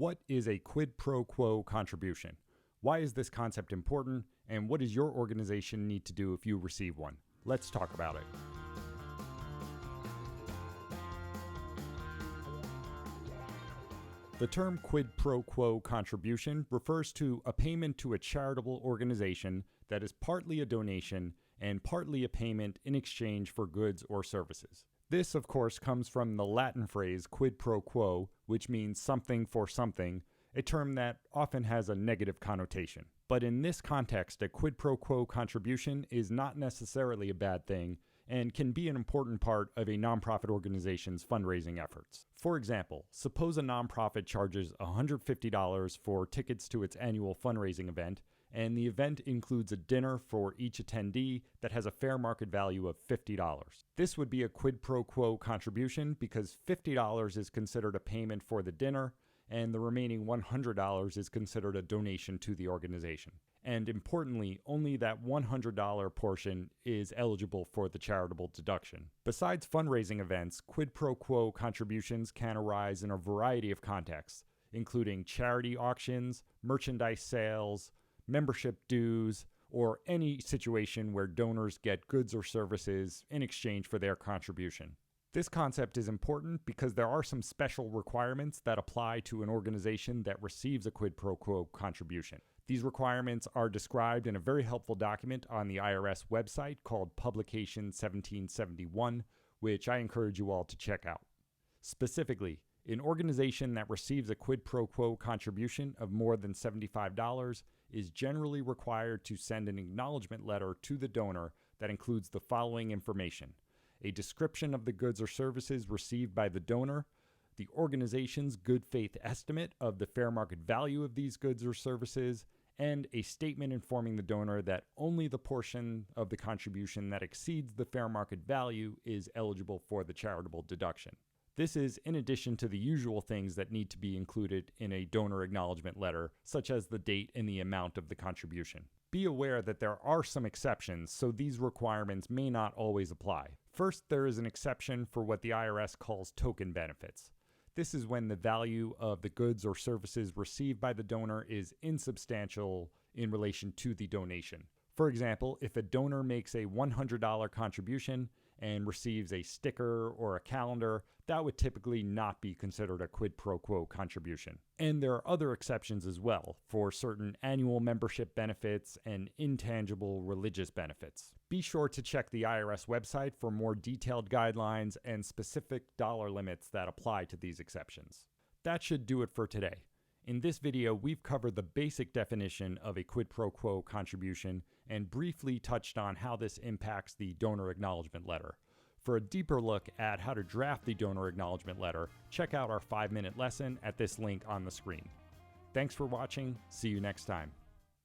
What is a quid pro quo contribution? Why is this concept important, and what does your organization need to do if you receive one? Let's talk about it. The term quid pro quo contribution refers to a payment to a charitable organization that is partly a donation and partly a payment in exchange for goods or services. This, of course, comes from the Latin phrase quid pro quo, which means something for something, a term that often has a negative connotation. But in this context, a quid pro quo contribution is not necessarily a bad thing and can be an important part of a nonprofit organization's fundraising efforts. For example, suppose a nonprofit charges $150 for tickets to its annual fundraising event, and the event includes a dinner for each attendee that has a fair market value of $50. This would be a quid pro quo contribution because $50 is considered a payment for the dinner, and the remaining $100 is considered a donation to the organization. And importantly, only that $100 portion is eligible for the charitable deduction. Besides fundraising events, quid pro quo contributions can arise in a variety of contexts, including charity auctions, merchandise sales, membership dues, or any situation where donors get goods or services in exchange for their contribution. This concept is important because there are some special requirements that apply to an organization that receives a quid pro quo contribution. These requirements are described in a very helpful document on the IRS website called Publication 1771, which I encourage you all to check out. Specifically, an organization that receives a quid pro quo contribution of more than $75 is generally required to send an acknowledgement letter to the donor that includes the following information: a description of the goods or services received by the donor, the organization's good faith estimate of the fair market value of these goods or services, and a statement informing the donor that only the portion of the contribution that exceeds the fair market value is eligible for the charitable deduction. This is in addition to the usual things that need to be included in a donor acknowledgement letter, such as the date and the amount of the contribution. Be aware that there are some exceptions, so these requirements may not always apply. First, there is an exception for what the IRS calls token benefits. This is when the value of the goods or services received by the donor is insubstantial in relation to the donation. For example, if a donor makes a $100 contribution and receives a sticker or a calendar, that would typically not be considered a quid pro quo contribution. And there are other exceptions as well for certain annual membership benefits and intangible religious benefits. Be sure to check the IRS website for more detailed guidelines and specific dollar limits that apply to these exceptions. That should do it for today. In this video, we've covered the basic definition of a quid pro quo contribution and briefly touched on how this impacts the donor acknowledgement letter. For a deeper look at how to draft the donor acknowledgement letter, check out our 5-minute lesson at this link on the screen. Thanks for watching. See you next time.